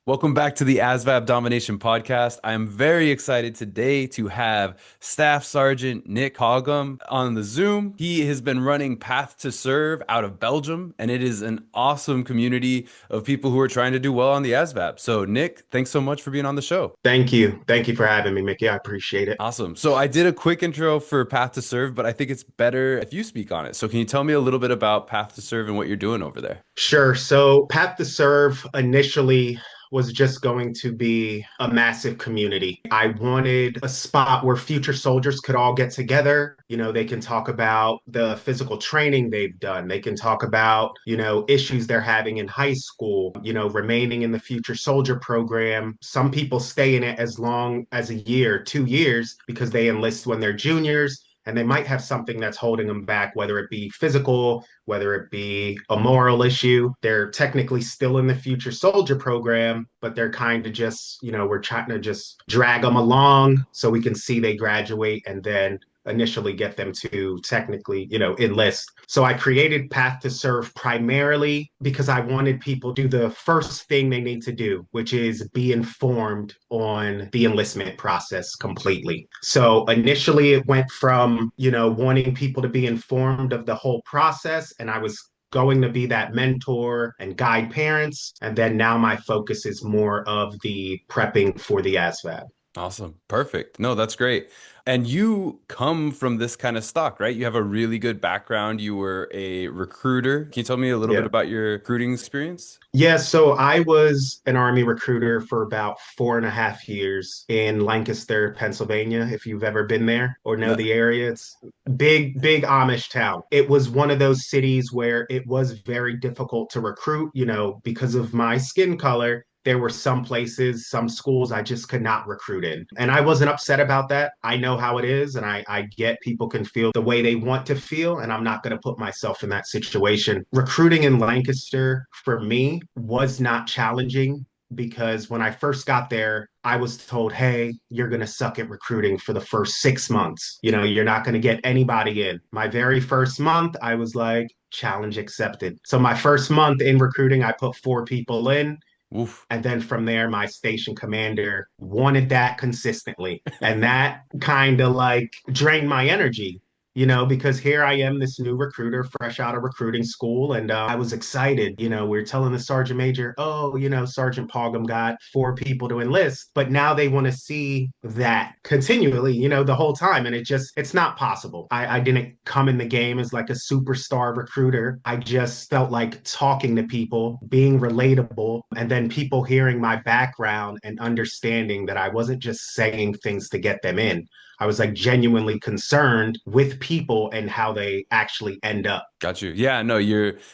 Welcome back to the ASVAB Domination Podcast. I am very excited today to have Staff Sergeant Nick Pogam on the Zoom. He has been running Path to Serve out of Belgium, and it is an awesome community of people who are trying to do well on the ASVAB. So, Nick, thanks so much for being on the show. Thank you. Thank you for having me, Mickey. I appreciate it. Awesome. So, I did a quick intro for Path to Serve, but I think it's better if you speak on it. So, can you tell me a little bit about Path to Serve and what you're doing over there? Sure. So, Path to Serve initially was just going to be a massive community. I wanted a spot where future soldiers could all get together. They can talk about the physical training they've done. They can talk about, issues they're having in high school, remaining in the future soldier program. Some people stay in it as long as a year, 2 years, because they enlist when they're juniors. And they might have something that's holding them back, whether it be physical, whether it be a moral issue. They're technically still in the future soldier program, but they're kind of just, we're trying to just drag them along so we can see they graduate and then initially get them to technically, enlist. So I created Path to Serve primarily because I wanted people to do the first thing they need to do, which is be informed on the enlistment process completely. So initially it went from, wanting people to be informed of the whole process, and I was going to be that mentor and guide parents. And then now my focus is more of the prepping for the ASVAB. Awesome. Perfect. No, that's great. And you come from this kind of stock, right? You have a really good background. You were a recruiter. Can you tell me a little bit Yeah. about your recruiting experience? Yeah, so I was an Army recruiter for about 4.5 years in Lancaster, Pennsylvania. If you've ever been there or know No. the area, it's big, big Amish town. It was one of those cities where it was very difficult to recruit, because of my skin color. There were some places, some schools I just could not recruit in. And I wasn't upset about that. I know how it is, and I get people can feel the way they want to feel, and I'm not going to put myself in that situation. Recruiting in Lancaster for me was not challenging because when I first got there, I was told, hey, you're going to suck at recruiting for the first 6 months. You're not going to get anybody in. My very first month, I was like, challenge accepted. So my first month in recruiting, I put 4 people in. Oof. And then from there, my station commander wanted that consistently. And that kind of like drained my energy, because here I am, this new recruiter, fresh out of recruiting school. And I was excited. We are telling the sergeant major, oh, Sergeant Pogam got 4 people to enlist. But now they want to see that continually, the whole time. And it's not possible. I didn't come in the game as like a superstar recruiter. I just felt like talking to people, being relatable, and then people hearing my background and understanding that I wasn't just saying things to get them in. I was like genuinely concerned with people and how they actually end up. Got you. Yeah, no,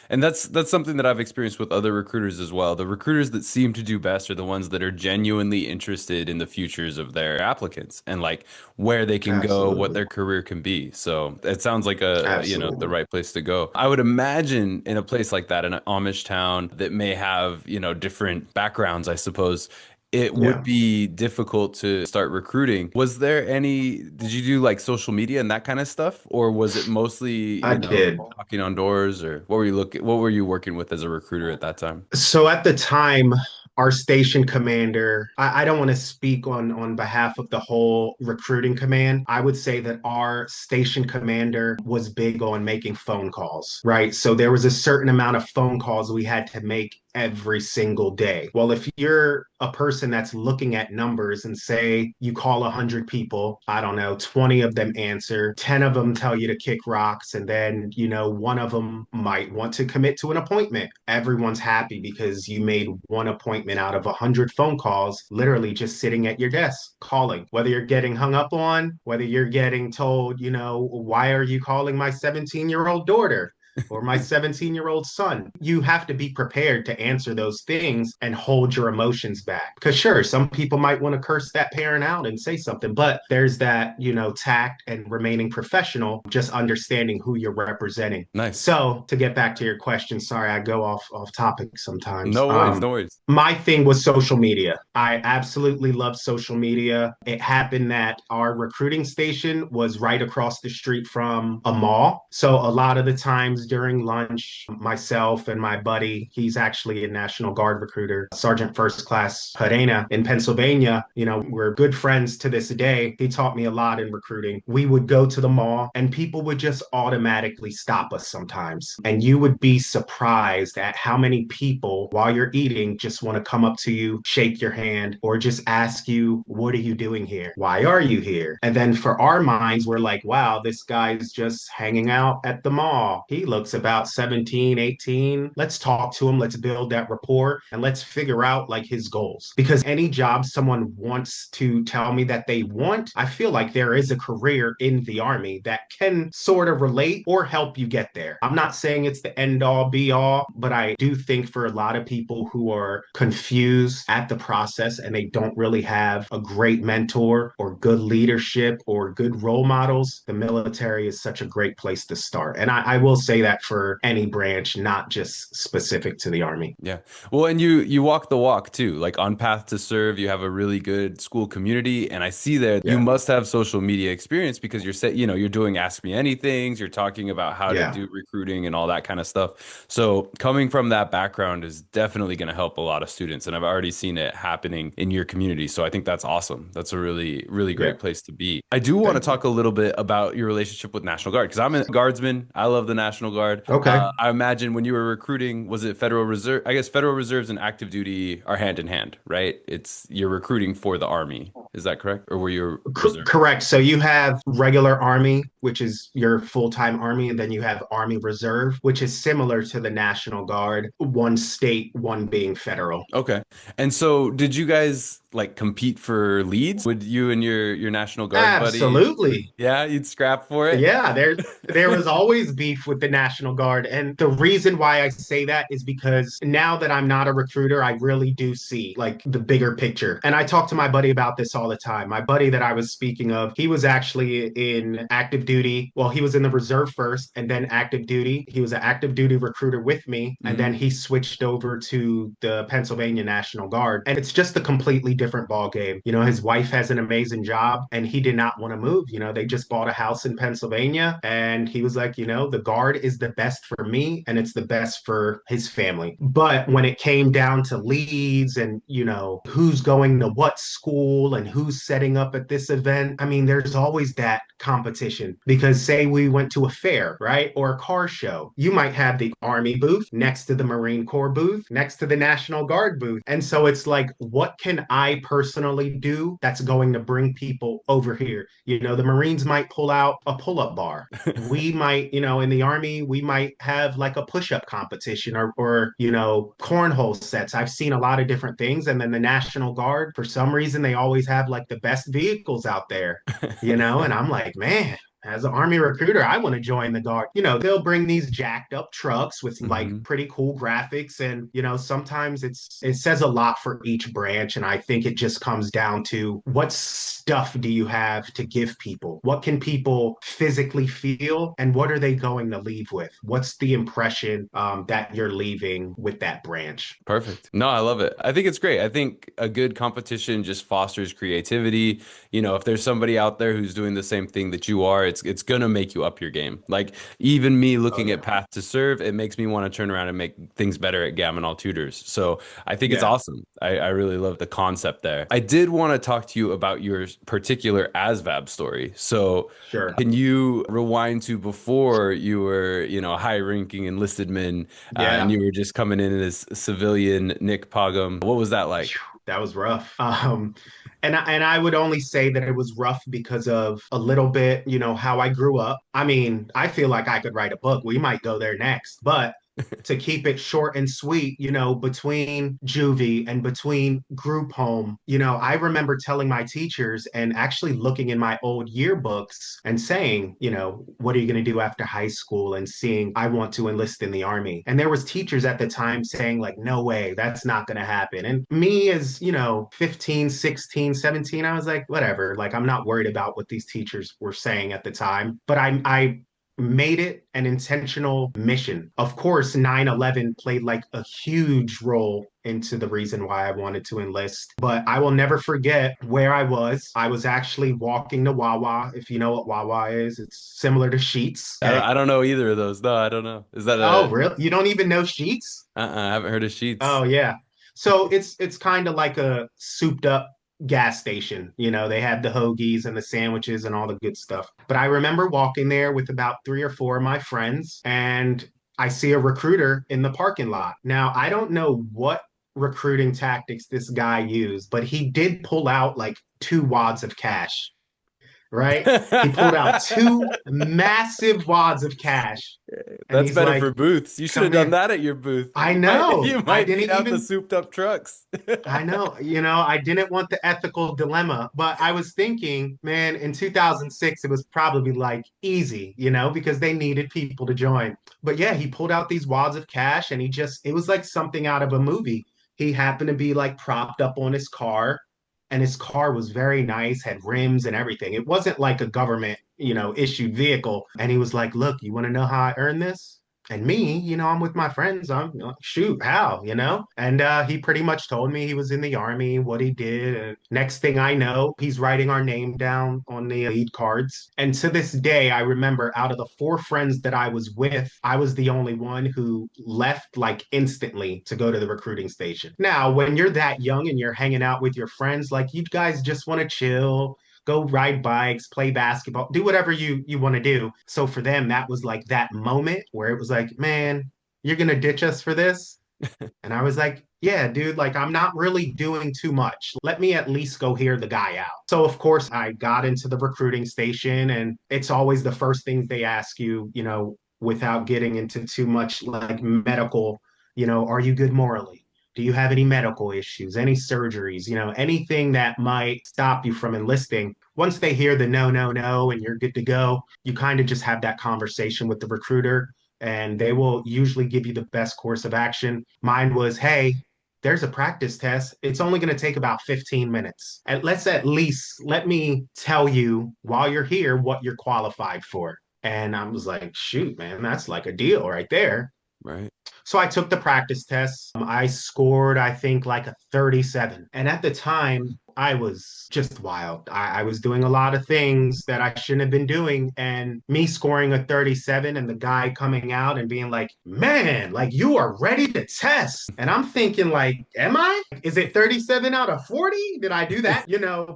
and that's something that I've experienced with other recruiters as well. The recruiters that seem to do best are the ones that are genuinely interested in the futures of their applicants and like where they can go, what Absolutely. their career can be. So it sounds like the Absolutely. right place to go. I would imagine in a place like that, in an Amish town that may have, different backgrounds, I suppose, it would Yeah, be difficult to start recruiting. Did you do like social media and that kind of stuff? Or was it mostly, I did. knocking on doors, or what were you working with as a recruiter at that time? So at the time, our station commander, I don't want to speak on behalf of the whole recruiting command. I would say that our station commander was big on making phone calls, right? So there was a certain amount of phone calls we had to make every single day. Well, if you're a person that's looking at numbers and say you call 100 people, I don't know, 20 of them answer, 10 of them tell you to kick rocks, and then, one of them might want to commit to an appointment. Everyone's happy because you made one appointment out of 100 phone calls, literally just sitting at your desk calling, whether you're getting hung up on, whether you're getting told, why are you calling my 17-year-old daughter? Or my 17-year-old son. You have to be prepared to answer those things and hold your emotions back. Because, sure, some people might want to curse that parent out and say something, but there's that, tact and remaining professional, just understanding who you're representing. Nice. So, to get back to your question, sorry, I go off topic sometimes. No worries, no worries. My thing was social media. I absolutely love social media. It happened that our recruiting station was right across the street from a mall. So a lot of the times sometimes during lunch, myself and my buddy, he's actually a National Guard recruiter, Sergeant First Class Padena in Pennsylvania. We're good friends to this day. He taught me a lot in recruiting. We would go to the mall and people would just automatically stop us sometimes. And you would be surprised at how many people, while you're eating, just want to come up to you, shake your hand, or just ask you, what are you doing here? Why are you here? And then for our minds, we're like, wow, this guy's just hanging out at the mall. He looks about 17, 18. Let's talk to him. Let's build that rapport and let's figure out like his goals. Because any job someone wants to tell me that they want, I feel like there is a career in the Army that can sort of relate or help you get there. I'm not saying it's the end all be all, but I do think for a lot of people who are confused at the process and they don't really have a great mentor or good leadership or good role models, the military is such a great place to start. And I will say that for any branch, not just specific to the Army. Yeah. Well, and you walk the walk too. Like on Path to Serve, you have a really good school community, and I see there you Yeah. must have social media experience because you're doing Ask Me Anythings, you're talking about how to Yeah. do recruiting and all that kind of stuff. So coming from that background is definitely going to help a lot of students, and I've already seen it happening in your community. So I think that's awesome. That's a really, really Yeah. great place to be. I do want to Thank you. talk a little bit about your relationship with National Guard because I'm a guardsman. I love the National Guard. Okay. I imagine when you were recruiting, was it Federal Reserve? I guess Federal Reserves and active duty are hand in hand, right? It's you're recruiting for the Army. Is that correct? Or were you reserve? Correct. So you have regular Army, which is your full-time Army, and then you have Army Reserve, which is similar to the National Guard, one state, one being federal. Okay. And so did you guys like compete for leads? Would you and your National Guard buddy, Absolutely. yeah, you'd scrap for it? Yeah, there was always beef with the National Guard. And the reason why I say that is because now that I'm not a recruiter, I really do see like the bigger picture. And I talk to my buddy about this all the time. My buddy that I was speaking of, he was actually in active duty. Well, he was in the reserve first and then active duty. He was an active duty recruiter with me. And Hmm. then he switched over to the Pennsylvania National Guard. And it's just a completely different ball game. His wife has an amazing job and he did not want to move. They just bought a house in Pennsylvania and he was like, the Guard is the best for me and it's the best for his family. But when it came down to leads and, who's going to what school and who's setting up at this event, I mean, there's always that competition because say we went to a fair, right? Or a car show, you might have the Army booth next to the Marine Corps booth, next to the National Guard booth. And so it's like, what can I personally do that's going to bring people over here? The Marines might pull out a pull-up bar. We might, in the Army, we might have like a push-up competition or cornhole sets. I've seen a lot of different things. And then the National Guard, for some reason, they always have like the best vehicles out there, and I'm like, man, as an Army recruiter, I want to join the Guard. They'll bring these jacked up trucks with like Hmm. pretty cool graphics. And, sometimes it says a lot for each branch. And I think it just comes down to what stuff do you have to give people? What can people physically feel? And what are they going to leave with? What's the impression that you're leaving with that branch? Perfect. No, I love it. I think it's great. I think a good competition just fosters creativity. If there's somebody out there who's doing the same thing that you are, it's gonna make you up your game. Like even me Oh, looking at yeah. Path to Serve, it makes me want to turn around and make things better at Gammon All Tutors. So I think it's Yeah, awesome. I really love the concept there. I did want to talk to you about your particular ASVAB story. So sure. can you rewind to before you were, a high-ranking enlisted man, and Yeah. you were just coming in as civilian Nick Pogam? What was that like? That was rough. And I would only say that it was rough because of a little bit, how I grew up. I mean, I feel like I could write a book. We might go there next, but to keep it short and sweet, between juvie and between group home, I remember telling my teachers and actually looking in my old yearbooks and saying, what are you going to do after high school and seeing I want to enlist in the Army. And there was teachers at the time saying like, no way, that's not going to happen. And me as, 15, 16, 17, I was like, whatever, like I'm not worried about what these teachers were saying at the time. But I made it an intentional mission. Of course, 9/11 played like a huge role into the reason why I wanted to enlist. But I will never forget where I was. I was actually walking to Wawa. If you know what Wawa is, it's similar to Sheets. Okay. I don't know either of those. No, I don't know. Is that Oh, a really? You don't even know Sheets? I haven't heard of Oh Sheets. yeah. So it's kind of like a souped up gas station. You know, they have the hoagies and the sandwiches and all the good stuff. But I remember walking there with about three or four of my friends, and I see a recruiter in the parking lot. Now, I don't know what recruiting tactics this guy used, but he did pull out like two wads of cash, right? He pulled out two massive wads of cash, and That's he's better like, for booths. You should have "Come done here." that at your booth. I You know. I might beat didn't out the even souped up trucks. I know, I didn't want the ethical dilemma, but I was thinking, man, in 2006, it was probably like easy, because they needed people to join. But yeah, he pulled out these wads of cash and it was like something out of a movie. He happened to be like propped up on his car, and his car was very nice, had rims and everything. It wasn't like a government, issued vehicle. And he was like, "Look, you want to know how I earned this?" And me, I'm with my friends. I'm like, shoot, how, And he pretty much told me he was in the army, what he did. And next thing I know, he's writing our name down on the lead cards. And to this day, I remember out of the four friends that I was with, I was the only one who left like instantly to go to the recruiting station. Now, when you're that young and you're hanging out with your friends, like you guys just want to chill, go ride bikes, play basketball, do whatever you want to do. So for them, that was like that moment where it was like, man, you're gonna ditch us for this? And I was like, yeah, dude, like I'm not really doing too much. Let me at least go hear the guy out. So of course I got into the recruiting station, and it's always the first things they ask you, without getting into too much like medical, are you good morally? Do you have any medical issues, any surgeries, anything that might stop you from enlisting? Once they hear the no, no, no, and you're good to go, you kind of just have that conversation with the recruiter, and they will usually give you the best course of action. Mine was, hey, there's a practice test. It's only going to take about 15 minutes. And let's at least let me tell you while you're here what you're qualified for. And I was like, shoot, man, that's like a deal right there. Right. So I took the practice test. I scored, I think, like a 37. And at the time, I was just wild. I was doing a lot of things that I shouldn't have been doing. And me scoring a 37 and the guy coming out and being like, man, like you are ready to test. And I'm thinking, like, am I? Is it 37 out of 40? Did I do that?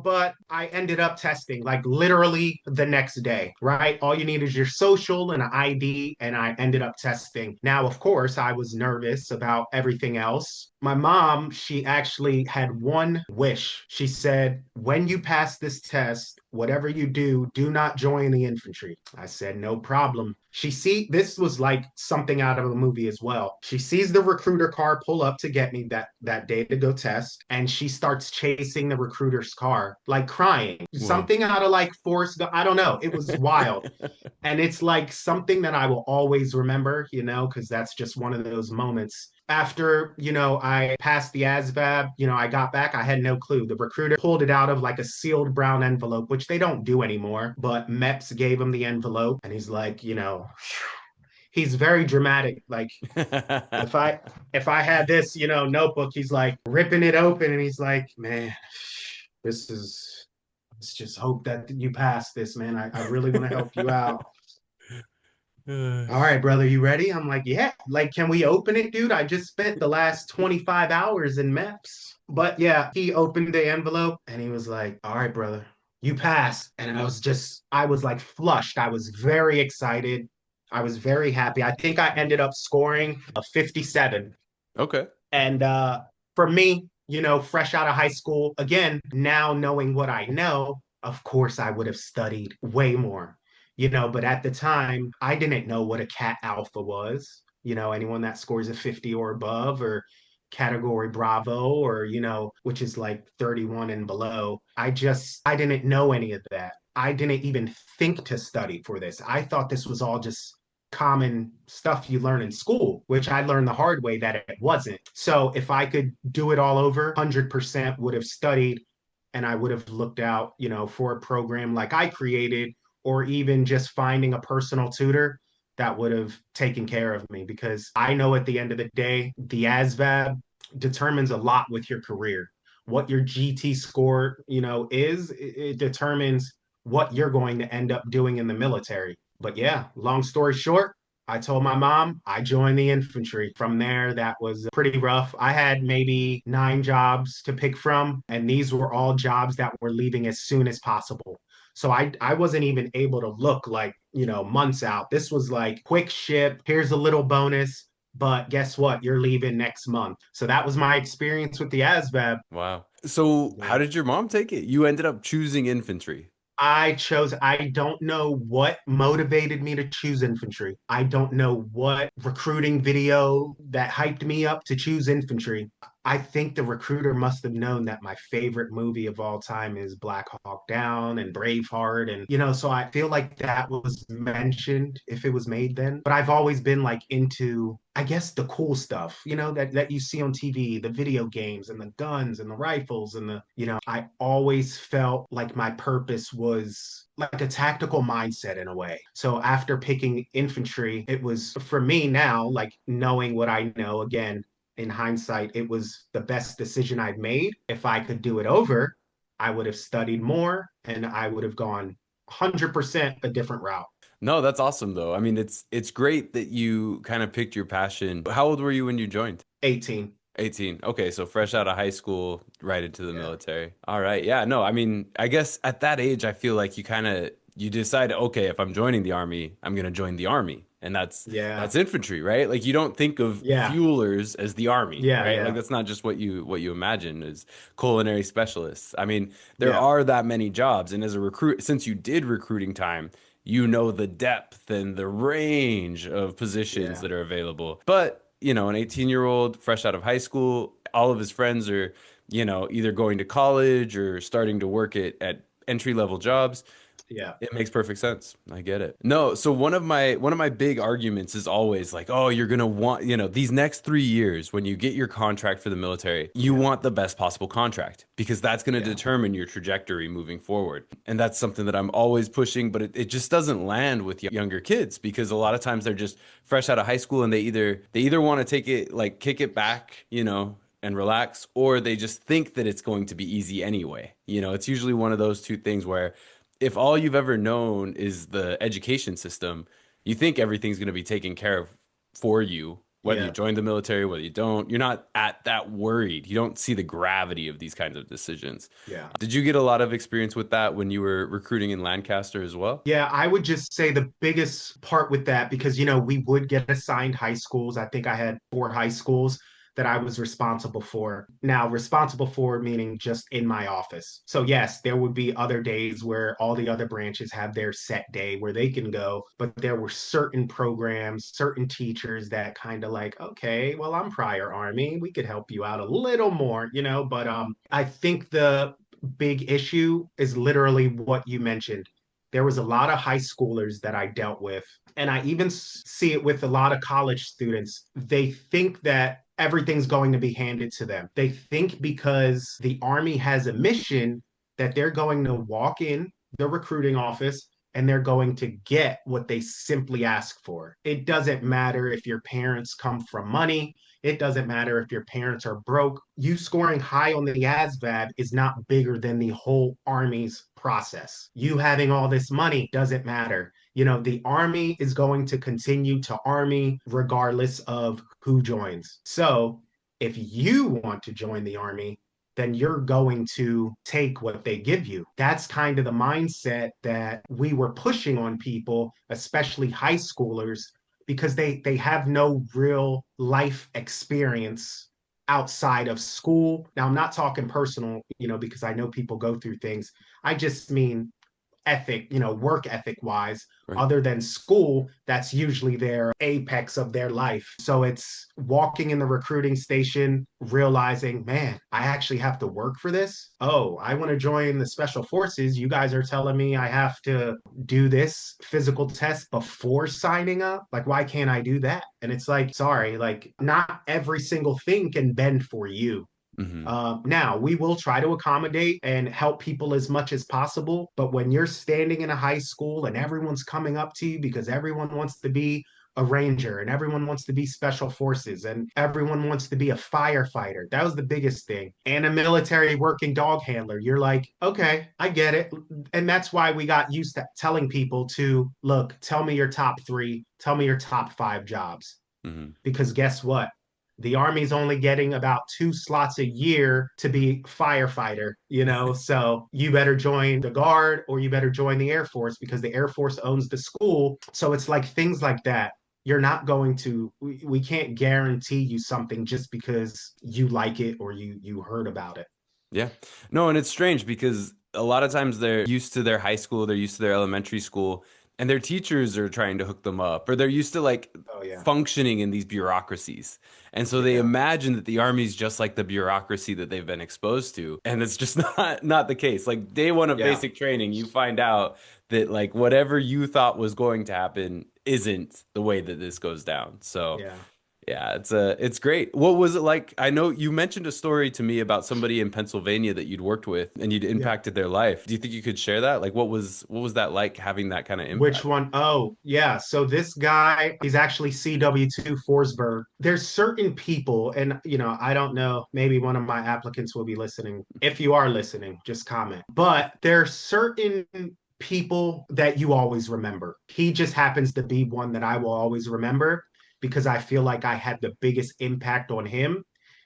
But I ended up testing like literally the next day, right? All you need is your social and an ID. And I ended up testing. Now, of course, I was nervous about everything else. My mom, she actually had one wish. She said, when you pass this test, whatever you do, do not join the infantry. I said, no problem. This was like something out of a movie as well. She sees the recruiter car pull up to get me that day to go test, and she starts chasing the recruiter's car, like crying. Whoa. Something out of like Forrest Gump. I don't know. It was wild. And it's like something that I will always remember, because that's just one of those moments. After, I passed the ASVAB, I got back, I had no clue. The recruiter pulled it out of like a sealed brown envelope, which they don't do anymore, but MEPS gave him the envelope, and he's like, he's very dramatic. Like if I had this, notebook, he's like ripping it open, and he's like, man, this is let's just hope that you pass this, man. I really want to help you out. All right, brother, you ready? I'm like, yeah. Like, can we open it, dude? I just spent the last 25 hours in MEPS. But yeah, he opened the envelope and he was like, all right, brother, you passed. And I was like flushed. I was very excited. I was very happy. I think I ended up scoring a 57. Okay. And for me, fresh out of high school, again, now knowing what I know, of course I would have studied way more, but at the time, I didn't know what a cat alpha was, anyone that scores a 50 or above, or category Bravo, or, which is like 31 and below. I didn't know any of that. I didn't even think to study for this. I thought this was all just common stuff you learn in school, which I learned the hard way that it wasn't. So if I could do it all over, 100% would have studied, and I would have looked out, for a program like I created, or even just finding a personal tutor that would have taken care of me, because I know at the end of the day, the ASVAB determines a lot with your career. What your GT score, is, it determines what you're going to end up doing in the military. But yeah, long story short, I told my mom I joined the infantry. From there, that was pretty rough. I had maybe 9 jobs to pick from, and these were all jobs that were leaving as soon as possible. So I wasn't even able to look like, months out. This was like quick ship, here's a little bonus, but guess what? You're leaving next month. So that was my experience with the ASVAB. Wow. So how Yeah. did your mom take it? You ended up choosing infantry. I don't know what motivated me to choose infantry. I don't know what recruiting video that hyped me up to choose infantry. I think the recruiter must have known that my favorite movie of all time is Black Hawk Down and Braveheart. And, so I feel like that was mentioned if it was made then. But I've always been like into, I guess, the cool stuff, that you see on TV, the video games and the guns and the rifles and I always felt like my purpose was like a tactical mindset in a way. So after picking infantry, it was for me now, like knowing what I know again, in hindsight, it was the best decision I've made. If I could do it over, I would have studied more and I would have gone 100% a different route. No, that's awesome though. I mean, it's great that you kind of picked your passion. How old were you when you joined? 18. 18. Okay, so fresh out of high school, right into the Yeah. military. All right. Yeah, no, I mean, I guess at that age, I feel like you decide, okay, if I'm joining the army, I'm gonna join the army. And Yeah. that's infantry, right? Like you don't think of Yeah. fuelers as the army, Yeah. right? Like Yeah. that's not just what you imagine as culinary specialists. I mean, there Yeah. are that many jobs, and as a recruit, since you did recruiting time, you know the depth and the range of positions Yeah. that are available. But an 18-year-old fresh out of high school, all of his friends are, either going to college or starting to work at entry level jobs. Yeah. It makes perfect sense. I get it. No, so one of my big arguments is always like, oh, you're gonna want, these next 3 years when you get your contract for the military, you Yeah. want the best possible contract because that's gonna Yeah. determine your trajectory moving forward. And that's something that I'm always pushing, but it just doesn't land with younger kids because a lot of times they're just fresh out of high school and they either want to take it like kick it back, and relax, or they just think that it's going to be easy anyway. It's usually one of those two things where if all you've ever known is the education system, you think everything's going to be taken care of for you, whether you Yeah. join the military, whether you don't. You're not at that worried. You don't see the gravity of these kinds of decisions. Yeah. Did you get a lot of experience with that when you were recruiting in Lancaster as well? Yeah, I would just say the biggest part with that, because, we would get assigned high schools. I think I had 4 high schools that I was responsible for. Now, responsible for meaning just in my office. So, yes, there would be other days where all the other branches have their set day where they can go, but there were certain programs, certain teachers that kind of like, okay, well, I'm prior Army. We could help you out a little more, but I think the big issue is literally what you mentioned. There was a lot of high schoolers that I dealt with, and I even see it with a lot of college students. They think that everything's going to be handed to them. They think because the Army has a mission that they're going to walk in the recruiting office and they're going to get what they simply ask for. It doesn't matter if your parents come from money. It doesn't matter if your parents are broke. You scoring high on the ASVAB is not bigger than the whole Army's process. You having all this money doesn't matter. The Army is going to continue to Army regardless of who joins. So if you want to join the Army, then you're going to take what they give you. That's kind of the mindset that we were pushing on people, especially high schoolers, because they have no real life experience outside of school. Now, I'm not talking personal, because I know people go through things. I just mean ethic, work ethic wise, Right. other than school, that's usually their apex of their life. So it's walking in the recruiting station, realizing, man, I actually have to work for this. Oh, I want to join the special forces. You guys are telling me I have to do this physical test before signing up. Like, why can't I do that? And it's like, sorry, like, not every single thing can bend for you. Hmm. Now, we will try to accommodate and help people as much as possible. But when you're standing in a high school and everyone's coming up to you because everyone wants to be a ranger and everyone wants to be special forces and everyone wants to be a firefighter. That was the biggest thing. And a military working dog handler. You're like, okay, I get it. And that's why we got used to telling people to look, tell me your top three, tell me your top five jobs. Hmm. Because guess what? The Army's only getting about 2 slots a year to be firefighter, so you better join the Guard or you better join the Air Force because the Air Force owns the school. So it's like things like that. You're not going to, we can't guarantee you something just because you like it or you heard about it. Yeah. No, and it's strange because a lot of times they're used to their high school, they're used to their elementary school, and their teachers are trying to hook them up, or they're used to like Oh, yeah. functioning in these bureaucracies. And so they Yeah. imagine that the army's just like the bureaucracy that they've been exposed to. And it's just not the case. Like day one of Yeah. basic training, you find out that like whatever you thought was going to happen isn't the way that this goes down. So Yeah. yeah, it's great. What was it like? I know you mentioned a story to me about somebody in Pennsylvania that you'd worked with and you'd Yeah. impacted their life. Do you think you could share that? Like what was that like having that kind of Which impact? one? Oh, yeah. So this guy, he's actually CW2 Forsberg. There's certain people, and I don't know, maybe one of my applicants will be listening. If you are listening, just comment. But there are certain people that you always remember. He just happens to be one that I will always remember because I feel like I had the biggest impact on him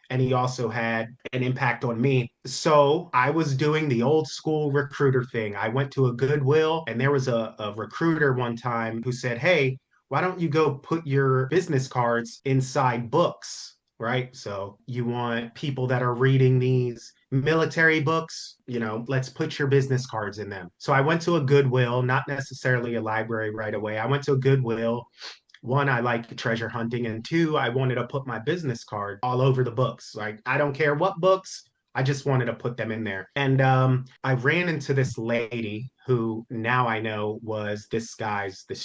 and he also had an impact on me. So I was doing the old school recruiter thing. I went to a Goodwill, and there was a recruiter one time who said, hey, why don't you go put your business cards inside books? Right. So you want people that are reading these military books, let's put your business cards in them. So I went to a Goodwill, not necessarily a library right away. I went to a Goodwill. One, I like treasure hunting, and two, I wanted to put my business card all over the books. Like, I don't care what books, I just wanted to put them in there. And I ran into this lady who now I know was this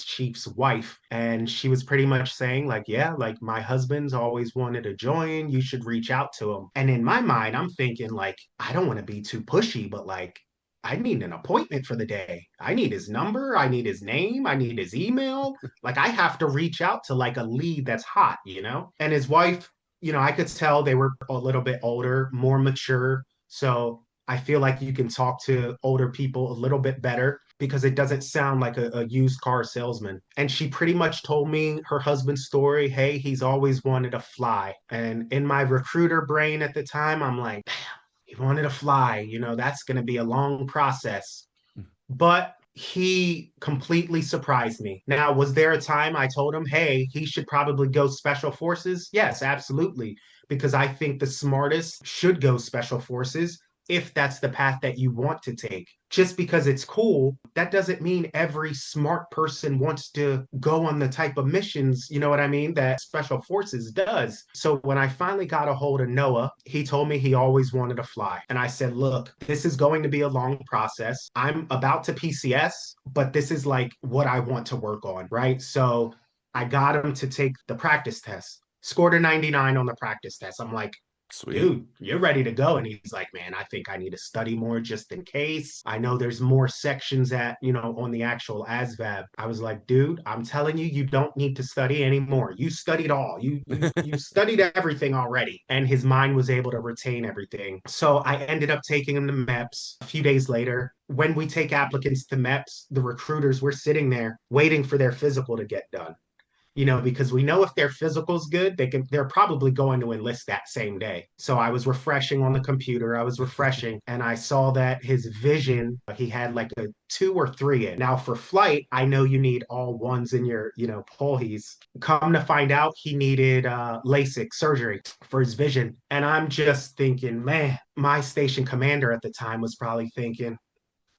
chief's wife. And she was pretty much saying, like, yeah, like my husband's always wanted to join. You should reach out to him. And in my mind, I'm thinking, like, I don't want to be too pushy, but like, I need an appointment for the day. I need his number. I need his name. I need his email. Like I have to reach out to like a lead that's hot. And his wife, I could tell they were a little bit older, more mature. So I feel like you can talk to older people a little bit better because it doesn't sound like a used car salesman. And she pretty much told me her husband's story. Hey, he's always wanted to fly. And in my recruiter brain at the time, I'm like, he wanted to fly. That's going to be a long process. But he completely surprised me. Now, was there a time I told him, hey, he should probably go special forces? Yes, absolutely. Because I think the smartest should go special forces if that's the path that you want to take. Just because it's cool, that doesn't mean every smart person wants to go on the type of missions, you know what I mean, that special forces does. So when I finally got a hold of Noah, he told me he always wanted to fly. And I said, look, this is going to be a long process. I'm about to PCS, but this is like what I want to work on, right? So I got him to take the practice test, scored a 99 on the practice test. I'm like, Sweet. dude, you're ready to go. And he's like, man, I think I need to study more just in case. I know there's more sections on the actual ASVAB. I was like, dude, I'm telling you, you don't need to study anymore. You studied all. You studied everything already. And his mind was able to retain everything. So I ended up taking him to MEPS a few days later. When we take applicants to MEPS, the recruiters were sitting there waiting for their physical to get done, because we know if their physical's good, they're probably going to enlist that same day. So I was refreshing on the computer. I was refreshing and I saw that his vision, he had like a 2 or 3 in. Now for flight, I know you need all ones in your, Polhees. Come to find out he needed LASIK surgery for his vision. And I'm just thinking, man, my station commander at the time was probably thinking,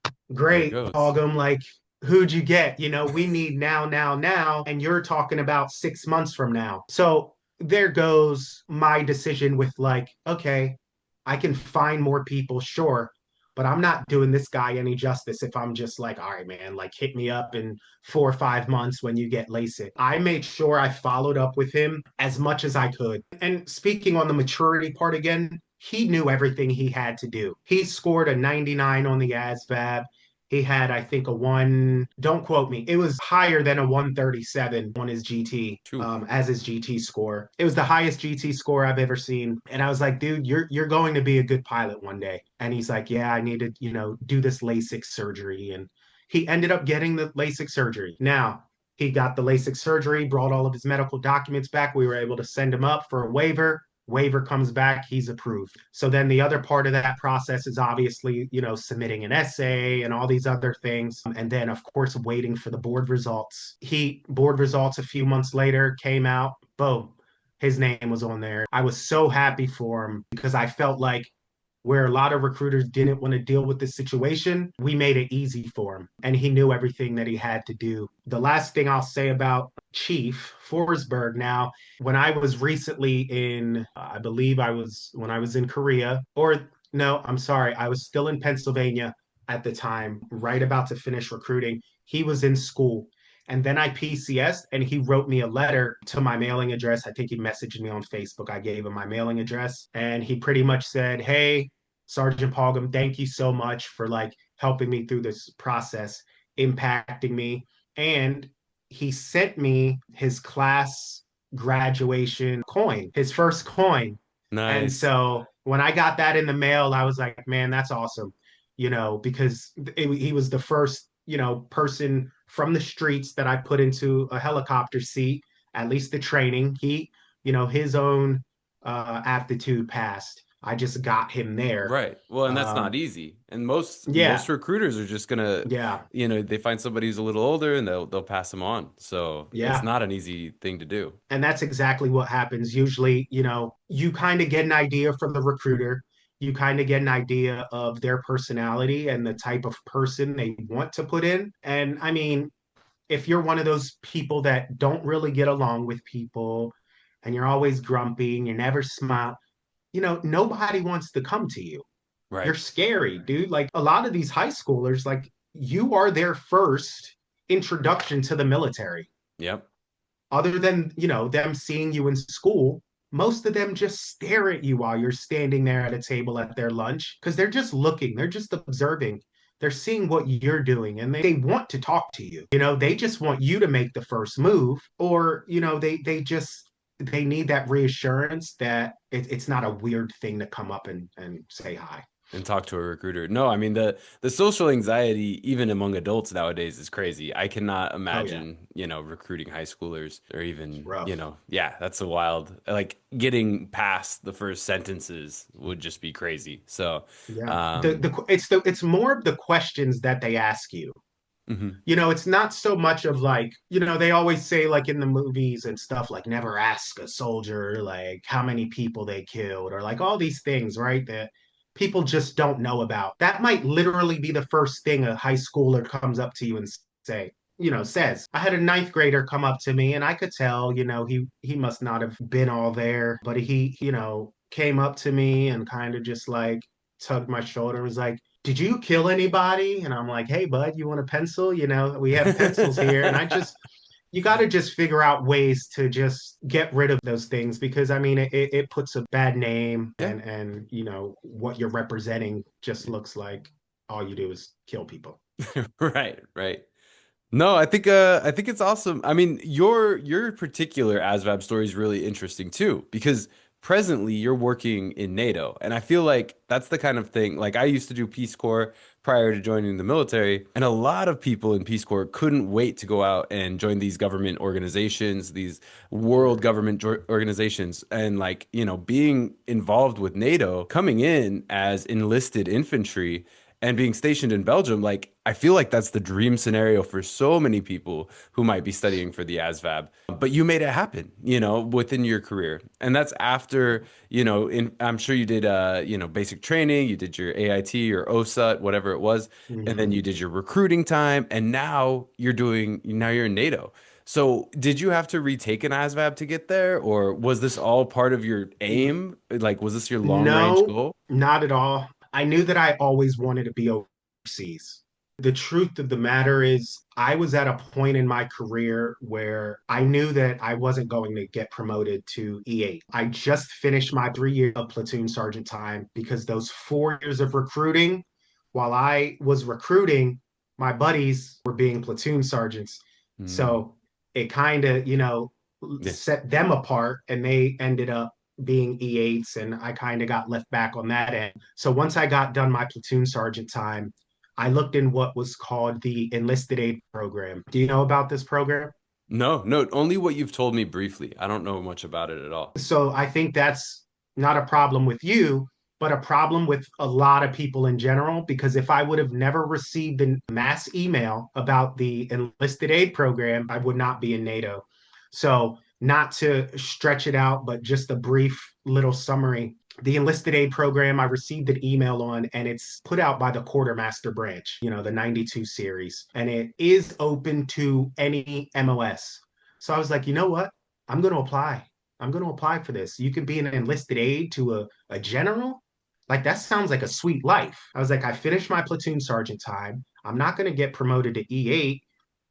There it great, goes. Pogam, like, who'd you get? We need now, now, now. And you're talking about 6 months from now. So there goes my decision with like, okay, I can find more people, sure. But I'm not doing this guy any justice if I'm just like, all right, man, like hit me up in 4 or 5 months when you get LASIK. I made sure I followed up with him as much as I could. And speaking on the maturity part again, he knew everything he had to do. He scored a 99 on the ASVAB. He had, I think, a one, don't quote me, it was higher than a 137 on his GT, Phew. as his GT score. It was the highest GT score I've ever seen. And I was like, dude, you're going to be a good pilot one day. And he's like, yeah, I need to, do this LASIK surgery. And he ended up getting the LASIK surgery. Now, he got the LASIK surgery, brought all of his medical documents back. We were able to send him up for a waiver comes back, he's approved. So then the other part of that process is obviously, submitting an essay and all these other things. And then, of course, waiting for the board results. Board results a few months later came out, boom, his name was on there. I was so happy for him because I felt like where a lot of recruiters didn't want to deal with this situation, we made it easy for him. And he knew everything that he had to do. The last thing I'll say about Chief Forsberg now, when I was recently in, I believe when I was in Korea, or no, I'm sorry, I was still in Pennsylvania at the time, right about to finish recruiting. He was in school. And then I PCS'd and he wrote me a letter to my mailing address. I think he messaged me on Facebook. I gave him my mailing address and he pretty much said, hey, Sergeant Pogam, thank you so much for like helping me through this process, impacting me. And he sent me his class graduation coin, his first coin. And Nice. so when I got that in the mail, I was like, man, that's awesome, because he was the first, person from the streets that I put into a helicopter seat, at least the training. His own aptitude passed. I just got him there. Right. Well, and that's not Um, easy. And most yeah, recruiters are just gonna, yeah, they find somebody who's a little older and they'll pass them on. So it's yeah. not an easy thing to do. And that's exactly what happens. Usually, you kind of get an idea from the recruiter. You kind of get an idea of their personality and the type of person they want to put in. And I mean, if you're one of those people that don't really get along with people and you're always grumpy and you never smile, nobody wants to come to you. You're Right. scary, dude. Like a lot of these high schoolers, like you are their first introduction to the military. Yep. Other than, them seeing you in school, most of them just stare at you while you're standing there at a table at their lunch because they're just looking, they're just observing. They're seeing what you're doing and they want to talk to you. They just want you to make the first move or, they need that reassurance that it's not a weird thing to come up and say hi. And talk to a recruiter. No, I mean the social anxiety even among adults nowadays is crazy. I cannot Oh yeah, imagine, recruiting high schoolers or it's even, rough. yeah, that's a wild like getting past the first sentences would just be crazy. So, Yeah. um It's more of the questions that they ask you. mhm. It's not so much of like, they always say like in the movies and stuff, like never ask a soldier like how many people they killed or like all these things, right? That people just don't know about. That might literally be the first thing a high schooler comes up to you and say, says. I had a ninth grader come up to me and I could tell, he must not have been all there, but he, came up to me and kind of just like tugged my shoulder and was like, did you kill anybody? And I'm like, hey, bud, you want a pencil? We have pencils here. And you got to just figure out ways to just get rid of those things because I mean, it puts a bad name Yeah. and, what you're representing just looks like all you do is kill people. Right, right. No, I think it's awesome. I mean, your particular ASVAB story is really interesting too, because presently you're working in NATO, and I feel like that's the kind of thing. Like I used to do Peace Corps prior to joining the military, and a lot of people in Peace Corps couldn't wait to go out and join these government organizations, these world Mm. government organizations, and like, being involved with NATO, coming in as enlisted infantry and being stationed in Belgium, like I feel like that's the dream scenario for so many people who might be studying for the ASVAB. But you made it happen, within your career. And that's after, I'm sure you did basic training, you did your AIT or OSUT, whatever it was, and then Mhm. you did your recruiting time, and now you're in NATO. So, did you have to retake an ASVAB to get there, or was this all part of your aim? Like, was this your long range No, goal? not at all. I knew that I always wanted to be overseas. The truth of the matter is, I was at a point in my career where I knew that I wasn't going to get promoted to E8. I just finished my 3 years of platoon sergeant time because those 4 years of recruiting, while I was recruiting, my buddies were being platoon sergeants. Mm, So it kind of, yeah. set them apart and they ended up being E8s and I kind of got left back on that end. So once I got done my platoon sergeant time, I looked in what was called the enlisted aid program. Do you know about this program? No, no, only what you've told me briefly. I don't know much about it at all. So I think that's not a problem with you, but a problem with a lot of people in general. Because if I would have never received a mass email about the enlisted aid program, I would not be in NATO. So, not to stretch it out, but just a brief little summary. The enlisted aid program, I received an email on, and it's put out by the quartermaster branch, the 92 series, and it is open to any MOS. So I was like, you know what? I'm going to apply. I'm going to apply for this. You can be an enlisted aide to a general. Like, that sounds like a sweet life. I was like, I finished my platoon sergeant time. I'm not going to get promoted to E8,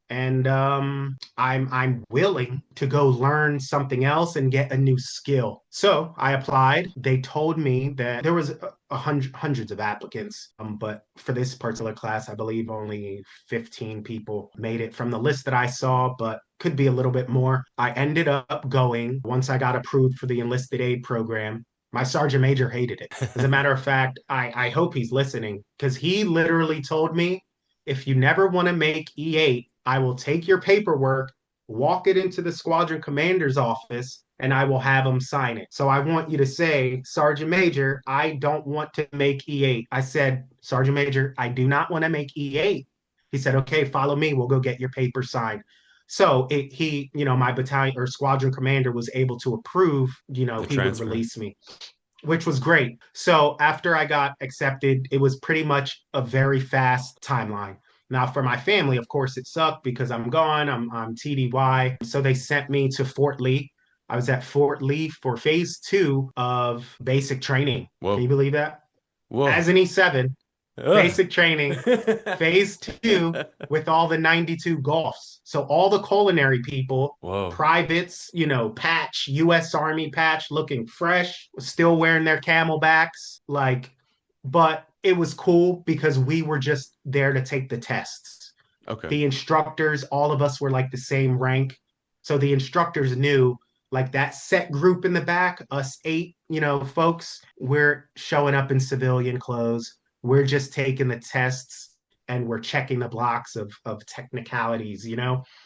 and I'm willing to go learn something else and get a new skill. So I applied. They told me that there was hundreds of applicants, but for this particular class, I believe only 15 people made it from the list that I saw, but could be a little bit more. I ended up going once I got approved for the enlisted aid program. My sergeant major hated it. As a matter of fact, I hope he's listening because he literally told me, if you never want to make E8, I will take your paperwork, walk it into the squadron commander's office, and I will have him sign it. So I want you to say, Sergeant Major, I don't want to make E8. I said, Sergeant Major, I do not want to make E8. He said, okay, follow me. We'll go get your paper signed. So my battalion or squadron commander was able to approve, The he would transfer. release me, which was great. So after I got accepted, it was pretty much a very fast timeline. Now, for my family, of course, it sucked because I'm gone. I'm TDY. So they sent me to Fort Lee. I was at Fort Lee for phase 2 of basic training. Can you Whoa. believe that? Whoa. As an E7, Ugh. basic training, phase 2 with all the 92 Golfs. So all the culinary people, Whoa. privates, patch, US Army patch, looking fresh, still wearing their camelbacks. But it was cool because we were just there to take the tests. Okay. The instructors, all of us were like the same rank. So the instructors knew, like, that set group in the back, us 8, folks, we're showing up in civilian clothes. We're just taking the tests and we're checking the blocks of technicalities.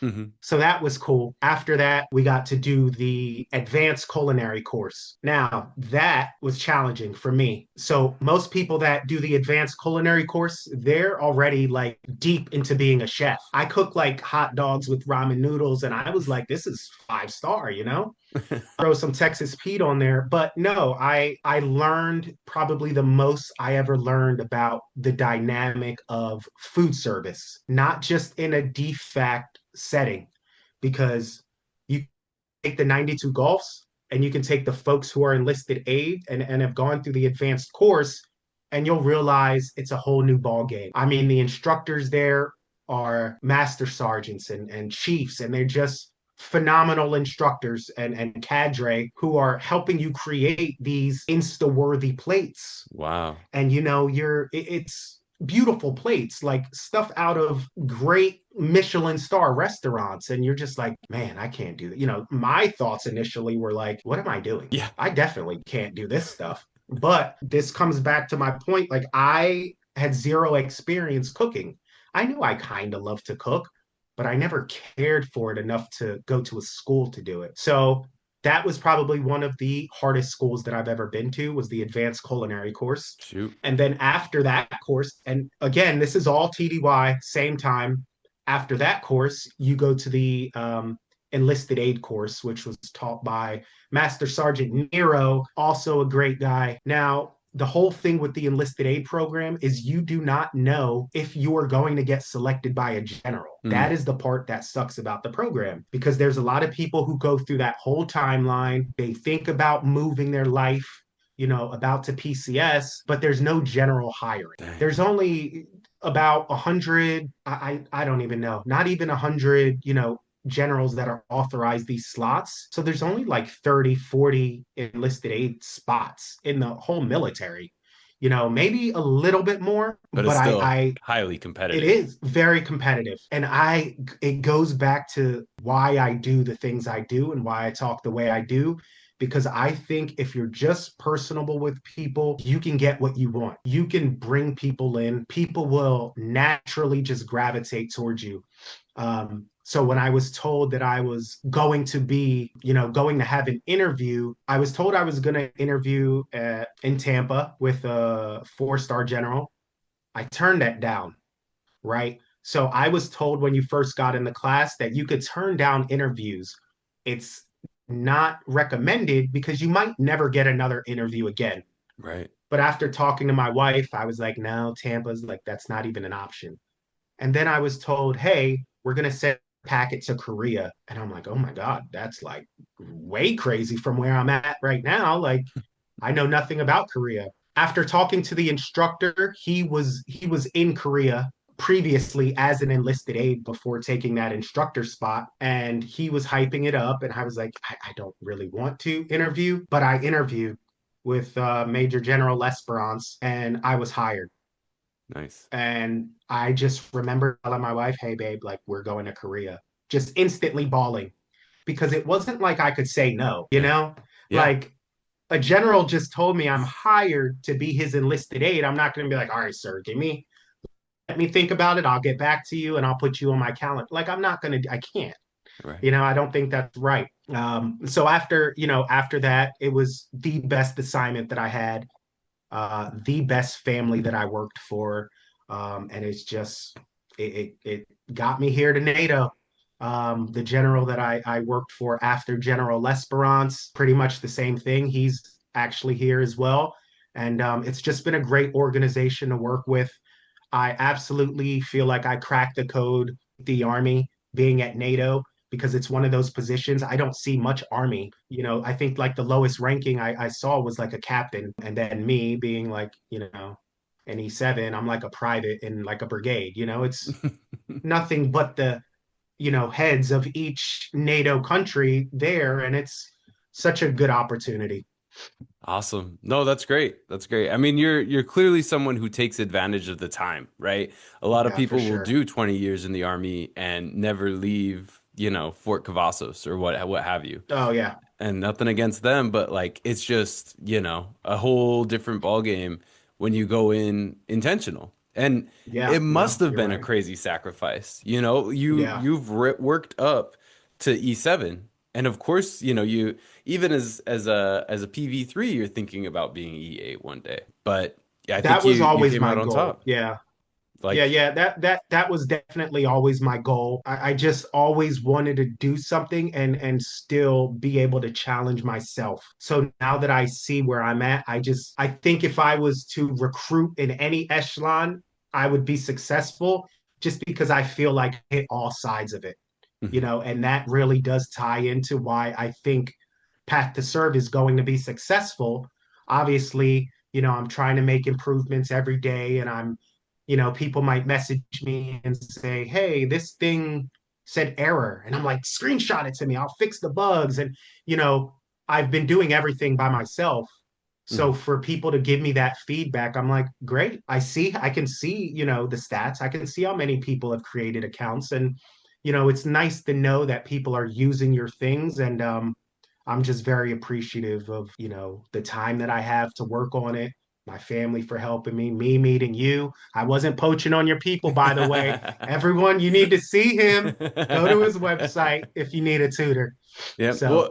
Hmm. So that was cool. After that, we got to do the advanced culinary course. Now, that was challenging for me. So, most people that do the advanced culinary course, they're already like deep into being a chef. I cook like hot dogs with ramen noodles, and I was like, this is 5 star. Throw some Texas Pete on there. But no, I learned probably the most I ever learned about the dynamic of food service, not just in a DFAC setting, because you take the 92 Golfs and you can take the folks who are enlisted aid and have gone through the advanced course, and you'll realize it's a whole new ball game. I mean, the instructors there are master sergeants and chiefs, and they're just phenomenal instructors and cadre who are helping you create these insta-worthy plates. Wow. And it's beautiful plates, like stuff out of great Michelin star restaurants. And you're just like, man, I can't do that. My thoughts initially were like, what am I doing? Yeah. I definitely can't do this stuff. But this comes back to my point. Like, I had zero experience cooking. I knew I kind of loved to cook, but I never cared for it enough to go to a school to do it. So that was probably one of the hardest schools that I've ever been to, was the advanced culinary course. Shoot. And then after that course, and again, this is all TDY, same time. After that course, you go to the enlisted aid course, which was taught by Master Sergeant Nero, also a great guy. Now, the whole thing with the enlisted aid program is you do not know if you are going to get selected by a general. That Mm. is the part that sucks about the program, because there's a lot of people who go through that whole timeline. They think about moving their life, about to PCS, but there's no general hiring. Dang. There's only about 100, I don't even know, not even 100, generals that are authorized these slots. So there's only like 30, 40 enlisted aid spots in the whole military. Maybe a little bit more, But but it's I, still I highly it competitive. is very competitive. And it goes back to why I do the things I do and why I talk the way I do. Because I think if you're just personable with people, you can get what you want. You can bring people in, people will naturally just gravitate towards you. So when I was told that I was going to be, going to have an interview, I was told I was going to interview in Tampa with a four-star general. I turned that down, right? So I was told when you first got in the class that you could turn down interviews. It's not recommended because you might never get another interview again. Right. But after talking to my wife, I was like, no, Tampa's like, that's not even an option. And then I was told, hey, we're going to send a packet to Korea. And I'm like, oh my God, that's like way crazy from where I'm at right now. Like, I know nothing about Korea. After talking to the instructor, he was in Korea previously as an enlisted aide before taking that instructor spot, and he was hyping it up. And I was like, I don't really want to interview, but I interviewed with Major General L'Esperance, and I was hired. Nice. And I just remember telling my wife, hey, babe, like we're going to Korea, just instantly bawling because it wasn't like I could say no, Yeah. Yeah. Like a general just told me I'm hired to be his enlisted aide. I'm not going to be like, all right, sir, let me think about it. I'll get back to you and I'll put you on my calendar. Like, I'm not going to, I can't, Right. I don't think that's right. So after that, it was the best assignment that I had, the best family that I worked for. And it's just, it got me here to NATO. The general that I worked for after General L'Esperance, pretty much the same thing. He's actually here as well. And it's just been a great organization to work with. I absolutely feel like I cracked the code, the Army being at NATO, because it's one of those positions. I don't see much Army. I think like the lowest ranking I saw was like a captain. And then me being like, an E7, I'm like a private in like a brigade. It's nothing but the, heads of each NATO country there. And it's such a good opportunity. Awesome. No, that's great. That's great. I mean, you're clearly someone who takes advantage of the time, right? A lot of Yeah, for people will sure. do 20 years in the army and never leave, Fort Cavazos or what have you. Oh, yeah. And nothing against them, but like it's just, a whole different ball game when you go in intentional. And it Yeah, must no, have you're been a right. crazy sacrifice. Yeah. You've worked up to E7. And of course, you even as a PV3, you're thinking about being E8 one day. But yeah, I think That you was you always came my out on goal. top. Yeah. Yeah, Like yeah, that was definitely always my goal. I just always wanted to do something and still be able to challenge myself. So now that I see where I'm at, I think if I was to recruit in any echelon, I would be successful just because I feel like I hit all sides of it, mhm, and that really does tie into why I think Path to Serve is going to be successful. Obviously, I'm trying to make improvements every day, and people might message me and say, hey, this thing said error. And I'm like, screenshot it to me. I'll fix the bugs. And, you know, I've been doing everything by myself. So mhm. for people to give me that feedback, I'm like, great. I can see, the stats. I can see how many people have created accounts. And, it's nice to know that people are using your things. And I'm just very appreciative of, the time that I have to work on it, my family for helping me meeting you. I wasn't poaching on your people, by the way. Everyone, you need to see him. Go to his website if you need a tutor. Yeah. Well, So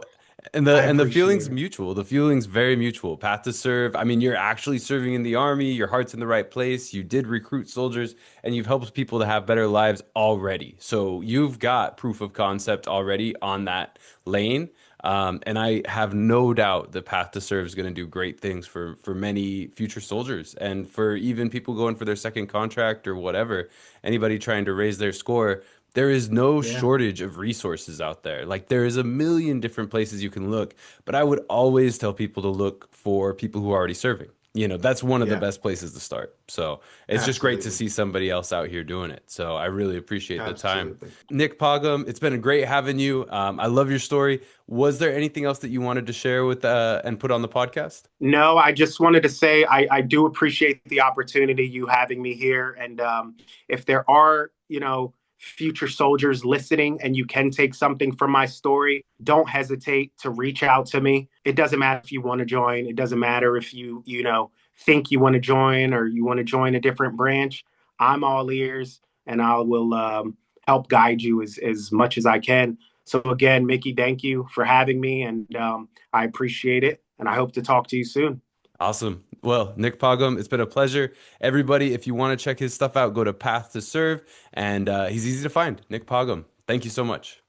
and I the appreciate feeling's it. mutual. The feeling's very mutual. Path to serve. I mean, you're actually serving in the army. Your heart's in the right place. You did recruit soldiers, and you've helped people to have better lives already. So you've got proof of concept already on that lane. And I have no doubt that Path to Serve is going to do great things for many future soldiers and for even people going for their second contract or whatever. Anybody trying to raise their score. There is no Yeah. shortage of resources out there. Like there is a million different places you can look, but I would always tell people to look for people who are already serving. that's one of the Yeah, best places to start. So it's just great to absolutely. see somebody else out here doing it. So I really appreciate the time. Absolutely. Nick Pogam, it's been a great having you. I love your story. Was there anything else that you wanted to share with and put on the podcast? No, I just wanted to say I do appreciate the opportunity you having me here. And if there are, future soldiers listening and you can take something from my story, don't hesitate to reach out to me. It doesn't matter if you want to join. It doesn't matter if think you want to join or you want to join a different branch. I'm all ears and I will help guide you as much as I can. So again, Mickey, thank you for having me. And I appreciate it, and I hope to talk to you soon. Awesome. Well, Nick Pogam, it's been a pleasure. Everybody, if you want to check his stuff out, go to Path to Serve, and he's easy to find. Nick Pogam. Thank you so much.